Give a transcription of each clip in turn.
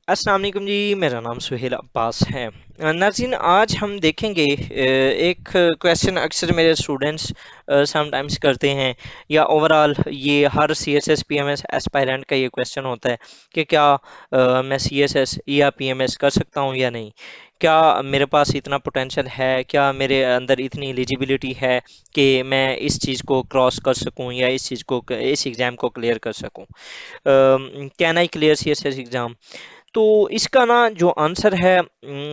अस्सलाम वालेकुम जी। मेरा नाम सुहेल अब्बास है। नाज़रीन, आज हम देखेंगे एक क्वेश्चन अक्सर मेरे स्टूडेंट्स समटाइम्स करते हैं, या ओवरऑल ये हर C S S P M S aspirant का ये क्वेश्चन होता है कि क्या मैं सी एस एस या पी एम एस कर सकता हूँ या नहीं। क्या मेरे पास इतना पोटेंशियल है, क्या मेरे अंदर इतनी एलिजिबिलिटी है कि मैं इस चीज़ को क्रॉस कर सकूं या इस चीज़ को, इस एग्ज़ाम को क्लियर कर सकूं। Can I clear C S S exam. तो इसका ना जो आंसर है,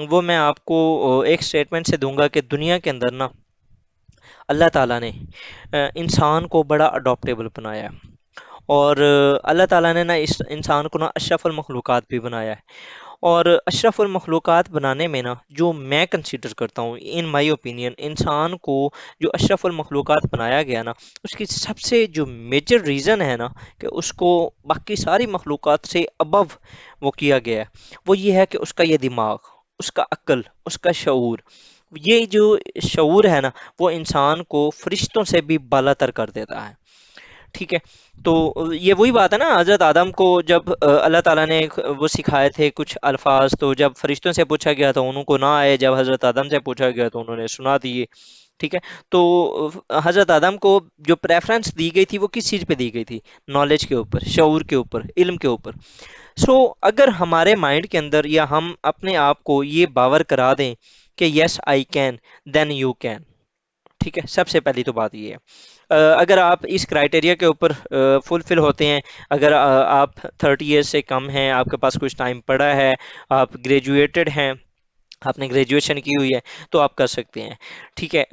वो मैं आपको एक स्टेटमेंट से दूंगा कि दुनिया के अंदर ना अल्लाह ताला ने इंसान को बड़ा अडॉप्टेबल बनाया है। और अल्लाह ताला ने ना इस इंसान को ना अशरफुल मखलूक़ात भी बनाया है। और अशरफुल मखलूक़ात बनाने में ना जो मैं कंसीडर करता हूँ, इन माय ओपिनियन, इंसान को जो अशरफुल मखलूक़ात बनाया गया ना, उसकी सबसे जो मेजर रीज़न है ना कि उसको बाकी सारी मखलूक़ात से अबव वो किया गया है, वो ये है कि उसका ये दिमाग, उसका अक्ल, उसका शऊर, ये जो शऊर है ना, वो इंसान को फरिश्तों से भी बालातर कर देता है। ठीक है। तो ये वही बात है ना, हजरत आदम को जब अल्लाह ताला ने वो सिखाए थे कुछ अल्फाज, तो जब फरिश्तों से पूछा गया तो उनको ना आए, जब हजरत आदम से पूछा गया तो उन्होंने सुना दिए। ठीक है। तो हजरत आदम को जो प्रेफरेंस दी गई थी वो किस चीज़ पे दी गई थी? नॉलेज के ऊपर, शऊर के ऊपर, इल्म के ऊपर। सो अगर हमारे माइंड के अंदर, या हम अपने आप को ये बावर करा दें कि yes I can, then you can. ठीक है, सबसे पहली तो बात ये है। अगर आप इस क्राइटेरिया के ऊपर फुलफिल होते हैं, अगर आप 30 ईयर्स से कम हैं, आपके पास कुछ टाइम पड़ा है, आप ग्रेजुएटेड हैं, आपने ग्रेजुएशन की हुई है, तो आप कर सकते हैं। ठीक है।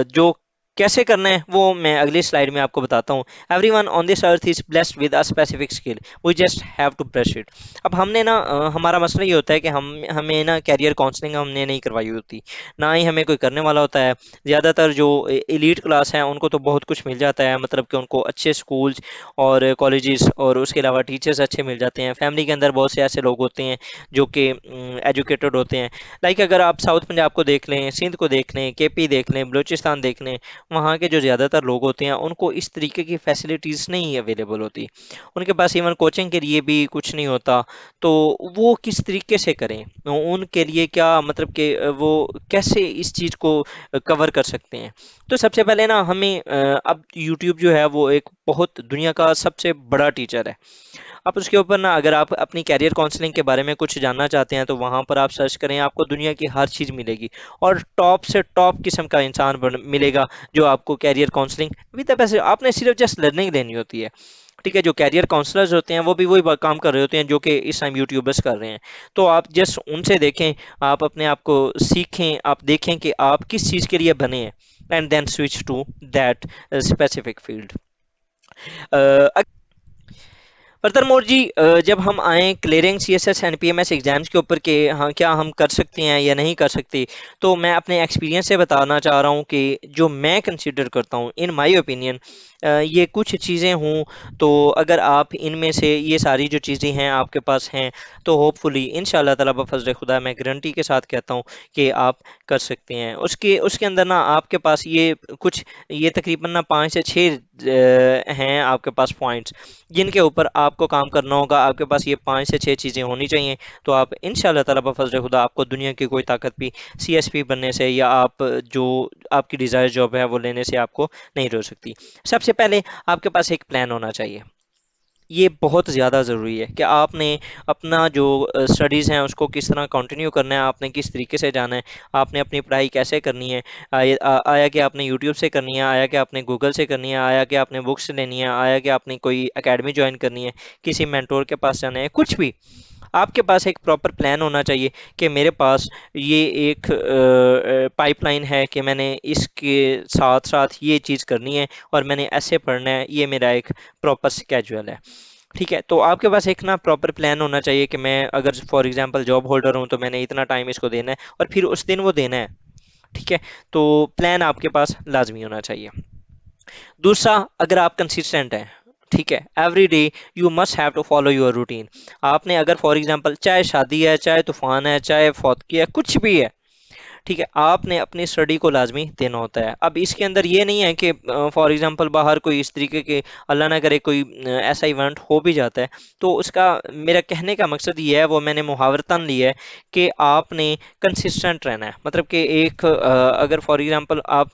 जो कैसे करना है वो मैं अगली स्लाइड में आपको बताता हूँ। Everyone on this earth is blessed with a specific skill, we just have to brush it. अब हमने ना हमारा मसला ये होता है कि हमें ना कैरियर काउंसलिंग हमने नहीं करवाई होती, ना ही हमें कोई करने वाला होता है। ज़्यादातर जो एलीट क्लास है उनको तो बहुत कुछ मिल जाता है, मतलब कि उनको अच्छे स्कूल्स और कॉलेजेस और उसके अलावा टीचर्स अच्छे मिल जाते हैं। फैमिली के अंदर बहुत से ऐसे लोग होते हैं जो कि एजुकेटेड होते हैं। लाइक अगर आप साउथ पंजाब को देख लें, सिंध को देख लें, केपी देख लें, बलूचिस्तान देख लें, वहाँ के जो ज़्यादातर लोग होते हैं उनको इस तरीके की फैसिलिटीज़ नहीं अवेलेबल होती। उनके पास इवन कोचिंग के लिए भी कुछ नहीं होता। तो वो किस तरीके से करें, उनके लिए क्या, मतलब कि वो कैसे इस चीज़ को कवर कर सकते हैं। तो सबसे पहले ना हमें अब यूट्यूब जो है वो एक बहुत दुनिया का सबसे बड़ा टीचर है। आप उसके ऊपर ना, अगर आप अपनी कैरियर काउंसलिंग के बारे में कुछ जानना चाहते हैं तो वहाँ पर आप सर्च करें, आपको दुनिया की हर चीज़ मिलेगी। और टॉप से टॉप किस्म का इंसान मिलेगा जो आपको कैरियर काउंसलिंग विद पैसे, आपने सिर्फ जस्ट लर्निंग लेनी होती है। ठीक है। जो कैरियर काउंसलर्स होते हैं वो भी वही काम कर रहे होते हैं जो कि इस टाइम यूट्यूबर्स कर रहे हैं। तो आप जस्ट उनसे देखें, आप अपने आप को सीखें, आप देखें कि आप किस चीज़ के लिए बने हैं, and then switch to that specific field. Furthermore जी, जब हम आए clearing C S S and P M S exams के ऊपर कि हाँ क्या हम कर सकते हैं या नहीं कर सकते, तो मैं अपने एक्सपीरियंस से बताना चाह रहा हूँ कि जो मैं कंसिडर करता हूँ, इन माय ओपिनियन, ये कुछ चीज़ें हों, तो अगर आप इनमें से ये सारी जो चीज़ें हैं आपके पास हैं, तो होपफुली इंशाल्लाह ताला बफज़्ल खुदा मैं गारंटी के साथ कहता हूँ कि आप कर सकते हैं। उसके उसके अंदर ना आपके पास ये कुछ, ये तकरीबन ना 5 से 6 हैं आपके पास पॉइंट्स, जिनके ऊपर आपको काम करना होगा। आपके पास ये 5 से 6 चीज़ें होनी चाहिए, तो आप इंशाल्लाह ताला बफज़ल खुदा, आपको दुनिया की कोई ताकत भी सीएसपी बनने से, या आप जो आपकी डिज़ायर जॉब है वो लेने से आपको नहीं रोक सकती। सबसे पहले आपके पास एक प्लान होना चाहिए। ये बहुत ज़्यादा ज़रूरी है कि आपने अपना जो स्टडीज़ हैं उसको किस तरह कंटिन्यू करना है, आपने किस तरीके से जाना है, आपने अपनी पढ़ाई कैसे करनी है। आया कि आपने यूट्यूब से करनी है, आया कि आपने गूगल से करनी है, आया कि आपने बुक्स लेनी है, आया कि आपने कोई एकेडमी ज्वाइन करनी है, किसी मेंटोर के पास जाना है, कुछ भी। आपके पास एक प्रॉपर प्लान होना चाहिए कि मेरे पास ये एक पाइपलाइन है कि मैंने इसके साथ साथ ये चीज़ करनी है, और मैंने ऐसे पढ़ना है, ये मेरा एक प्रॉपर स्केजुअल है। ठीक है। तो आपके पास एक ना प्रॉपर प्लान होना चाहिए कि मैं अगर फॉर एग्जांपल जॉब होल्डर हूँ तो मैंने इतना टाइम इसको देना है, और फिर उस दिन वो देना है। ठीक है। तो प्लान आपके पास लाजमी होना चाहिए। दूसरा, अगर आप कंसिस्टेंट हैं, ठीक है, every day you must have to follow your routine. आपने अगर फॉर एग्जांपल, चाहे शादी है, चाहे तूफान है, चाहे फौतगी है, कुछ भी है, ठीक है, आपने अपनी स्टडी को लाजमी देना होता है। अब इसके अंदर ये नहीं है कि फॉर एग्जांपल बाहर कोई इस तरीके के, अल्लाह ना करे, कोई ऐसा इवेंट हो भी जाता है, तो उसका, मेरा कहने का मकसद ये है, वो मैंने मुहावरतन लिया है कि आपने कंसिस्टेंट रहना है। मतलब कि एक अगर फॉर एग्जांपल आप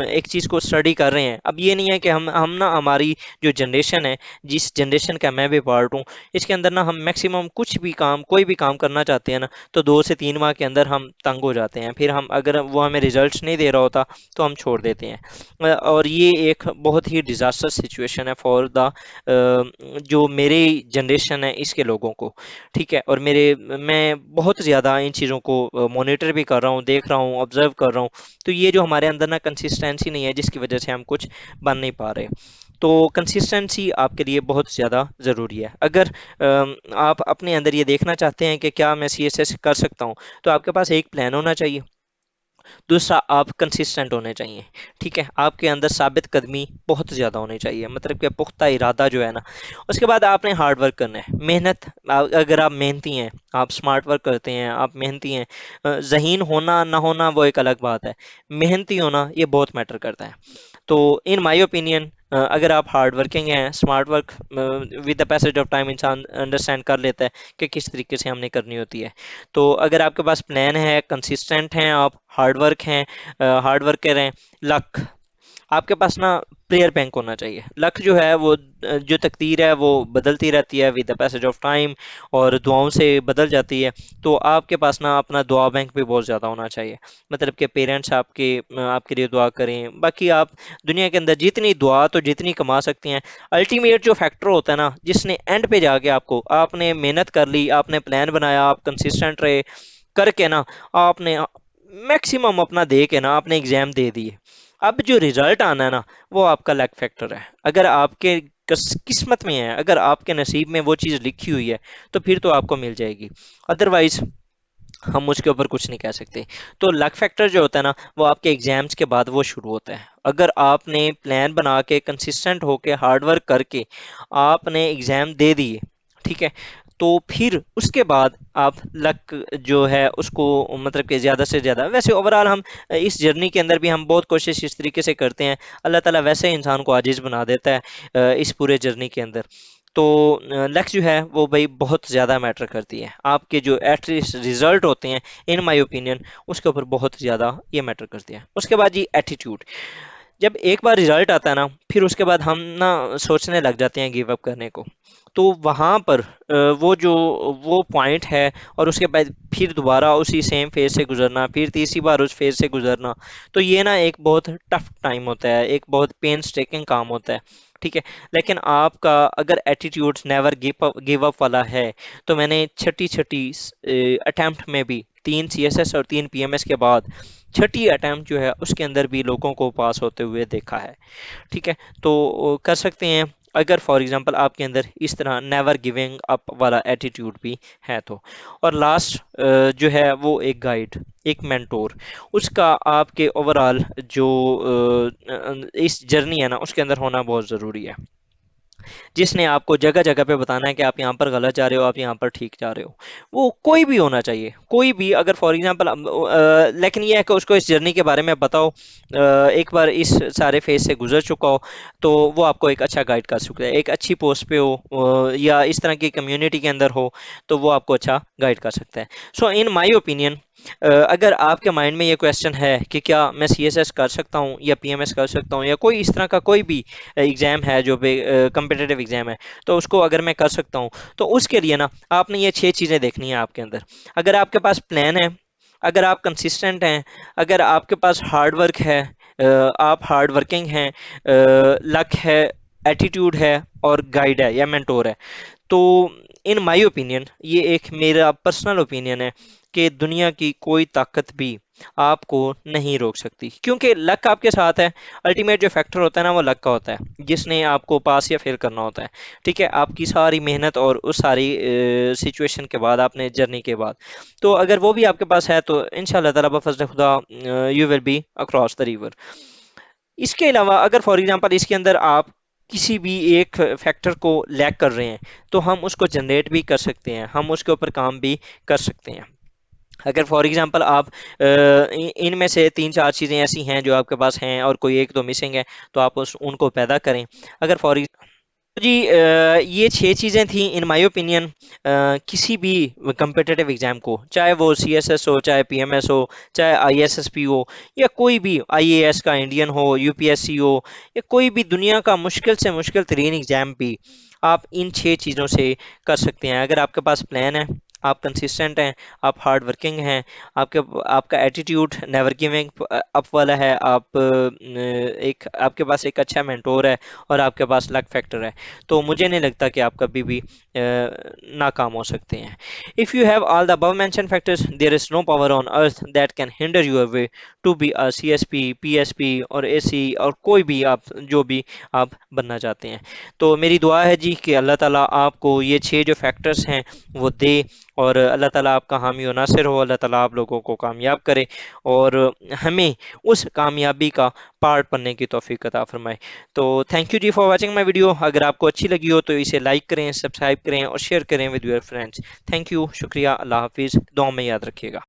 एक चीज़ को स्टडी कर रहे हैं, अब ये नहीं है कि हम ना, हमारी जो जनरेशन है, जिस जनरेशन का मैं भी पार्ट हूँ, इसके अंदर ना हम मैक्सिमम कुछ भी काम, कोई भी काम करना चाहते हैं ना, तो 2 से 3 माह के अंदर हम तंग हो जाते हैं। फिर हम, अगर वो हमें रिजल्ट्स नहीं दे रहा होता, तो हम छोड़ देते हैं। और ये एक बहुत ही डिजास्टर सिचुएशन है फॉर द, जो मेरी जनरेशन है इसके लोगों को। ठीक है, और मैं बहुत ज़्यादा इन चीज़ों को मॉनिटर भी कर रहा हूँ, देख रहा हूँ, ऑब्जर्व कर रहा हूँ। तो ये जो हमारे अंदर ना कंसिस्टेंसी नहीं है, जिसकी वजह से हम कुछ बन नहीं पा रहे। तो कंसिस्टेंसी आपके लिए बहुत ज़्यादा ज़रूरी है। अगर आप अपने अंदर ये देखना चाहते हैं कि क्या मैं सीएसएस कर सकता हूँ, तो आपके पास एक प्लान होना चाहिए। दूसरा, आप कंसिस्टेंट होने चाहिए। ठीक है, आपके अंदर साबित कदमी बहुत ज़्यादा होनी चाहिए, मतलब कि पुख्ता इरादा जो है ना। उसके बाद आपने हार्ड वर्क करना है, मेहनत। अगर आप मेहनती हैं, आप स्मार्ट वर्क करते हैं, आप मेहनती हैं, ज़हीन होना ना होना वो एक अलग बात है, मेहनती होना ये बहुत मैटर करता है। तो इन माय ओपिनियन, अगर आप हार्ड वर्किंग हैं, smart work with the passage of time इंसान अंडरस्टैंड कर लेता है कि किस तरीके से हमने करनी होती है। तो अगर आपके पास प्लान है, कंसिस्टेंट हैं, आप हार्ड वर्क हैं, हार्ड वर्कर हैं, लक, आपके पास ना प्लेयर बैंक होना चाहिए। लक जो है वो, जो तकदीर है वो बदलती रहती है with the passage of time, और दुआओं से बदल जाती है। तो आपके पास ना अपना दुआ बैंक भी बहुत ज़्यादा होना चाहिए। मतलब कि पेरेंट्स आपके लिए दुआ करें। बाकी आप दुनिया के अंदर जितनी दुआ तो जितनी कमा सकती हैं, अल्टीमेट जो फैक्टर होता है ना, जिसने एंड पे जाके आपको, आपने मेहनत कर ली, आपने प्लान बनाया, आप कंसिस्टेंट रहे, करके ना आपने मैक्सिमम अपना दे के ना आपने एग्जाम दे दिए। अब जो रिजल्ट आना है ना, वो आपका लक फैक्टर है। अगर आपके किस्मत में है, अगर आपके नसीब में वो चीज़ लिखी हुई है, तो फिर तो आपको मिल जाएगी। अदरवाइज हम उसके ऊपर कुछ नहीं कह सकते। तो लक फैक्टर जो होता है ना, वो आपके एग्जाम्स के बाद वो शुरू होता है। अगर आपने प्लान बना के, कंसिस्टेंट होके, हार्ड वर्क करके आपने एग्जाम दे दिए, ठीक है, तो फिर उसके बाद आप लक जो है उसको, मतलब कि ज़्यादा से ज़्यादा, वैसे ओवरऑल हम इस जर्नी के अंदर भी हम बहुत कोशिश इस तरीके से करते हैं, अल्लाह ताला वैसे ही इंसान को आजिज़ बना देता है इस पूरे जर्नी के अंदर। तो लक जो है वो भाई बहुत ज़्यादा मैटर करती है, आपके जो एटलीस्ट रिजल्ट होते हैं, इन माय ओपिनियन, उसके ऊपर बहुत ज़्यादा ये मैटर करती है। उसके बाद जी एटीट्यूड, जब एक बार रिजल्ट आता है ना, फिर उसके बाद हम ना सोचने लग जाते हैं गिव अप करने को। तो वहाँ पर वो पॉइंट है, और उसके बाद फिर दोबारा उसी सेम फेज से गुजरना, फिर तीसरी बार उस फेज से गुजरना, तो ये ना एक बहुत टफ टाइम होता है, एक बहुत पेन स्टेकिंग काम होता है। ठीक है, लेकिन आपका अगर एटीट्यूड नेवर गिव अप वाला है, तो मैंने छठी छठी अटेम्प्ट में भी 3 सीएसएस और 3 पीएमएस के बाद छठी अटेम्प्ट जो है उसके अंदर भी लोगों को पास होते हुए देखा है। ठीक है, तो कर सकते हैं, अगर फॉर एग्जांपल आपके अंदर इस तरह नेवर गिविंग अप वाला एटीट्यूड भी है तो। और लास्ट जो है वो एक गाइड, एक मेंटोर, उसका आपके ओवरऑल जो इस जर्नी है ना उसके अंदर होना बहुत ज़रूरी है, जिसने आपको जगह जगह पे बताना है कि आप यहाँ पर गलत जा रहे हो, आप यहाँ पर ठीक जा रहे हो। वो कोई भी होना चाहिए, कोई भी, अगर फॉर एग्जांपल, लेकिन ये है कि उसको इस जर्नी के बारे में बताओ, एक बार इस सारे फेज से गुजर चुका हो, तो वो आपको एक अच्छा गाइड कर सकता है। एक अच्छी पोस्ट पे हो, या इस तरह की कम्युनिटी के अंदर हो, तो वो आपको अच्छा गाइड कर सकता है। सो इन माई ओपिनियन, अगर आपके माइंड में ये क्वेश्चन है कि क्या मैं सीएसएस कर सकता हूँ या पीएमएस कर सकता हूँ, या कोई इस तरह का कोई भी एग्ज़ाम है जो कम्पिटिटिव एग्ज़ाम है, तो उसको अगर मैं कर सकता हूँ, तो उसके लिए ना आपने ये 6 चीज़ें देखनी है आपके अंदर। अगर आपके पास प्लान है, अगर आप कंसिस्टेंट हैं, अगर आपके पास हार्ड वर्क है, आप हार्ड वर्किंग हैं, लक है, एटीट्यूड है, और गाइड है या मेंटोर है, तो इन माय ओपिनियन, ये एक मेरा पर्सनल ओपिनियन है कि दुनिया की कोई ताकत भी आपको नहीं रोक सकती, क्योंकि लक आपके साथ है। अल्टीमेट जो फैक्टर होता है ना, वो लक का होता है, जिसने आपको पास या फेल करना होता है। ठीक है, आपकी सारी मेहनत और उस सारी सिचुएशन के बाद, आपने जर्नी के बाद, तो अगर वो भी आपके पास है, तो इंशाल्लाह ताला बफज़ल खुदा you will be across the river. इसके अलावा अगर फॉर एग्जांपल इसके अंदर आप किसी भी एक फैक्टर को लैक कर रहे हैं, तो हम उसको जनरेट भी कर सकते हैं, हम उसके ऊपर काम भी कर सकते हैं। अगर फॉर एग्जांपल आप इनमें से तीन चार चीज़ें ऐसी हैं जो आपके पास हैं और कोई एक दो मिसिंग है, तो आप उनको पैदा करें। अगर फॉर जी ये छह चीज़ें थी इन माय ओपिनियन, किसी भी competitive एग्जाम को, चाहे वो सीएसएस हो, चाहे पीएमएस हो, चाहे आईएसएसपी हो, या कोई भी आईएएस का इंडियन हो, यूपीएससी हो, या कोई भी दुनिया का मुश्किल से मुश्किल तरीन एग्जाम भी आप इन छह चीज़ों से कर सकते हैं। अगर आपके पास प्लान है, आप कंसिस्टेंट हैं, आप हार्ड वर्किंग हैं, आपके आपका एटीट्यूड नेवर गिविंग अप वाला है, आप एक आपके पास एक अच्छा मेंटोर है, और आपके पास लक फैक्टर है, तो मुझे नहीं लगता कि आप कभी भी नाकाम हो सकते हैं। If you have all the above mentioned factors, there is no power on earth that can hinder your way to be a CSP, PSP और AC और कोई भी आप जो भी आप बनना चाहते हैं। तो मेरी दुआ है जी कि अल्लाह ताला आपको ये छह जो फैक्टर्स हैं वो दे, और अल्लाह ताला आपका हामी और नासिर हो, अल्लाह ताला आप लोगों को कामयाब करे, और हमें उस कामयाबी का पार्ट बनने की तौफीक अता फरमाए। तो thank you ji for watching my video. अगर आपको अच्छी लगी हो तो इसे लाइक करें, सब्सक्राइब करें और शेयर करें with your friends. Thank you, शुक्रिया, अल्लाह हाफिज़, दुआ में याद रखिएगा।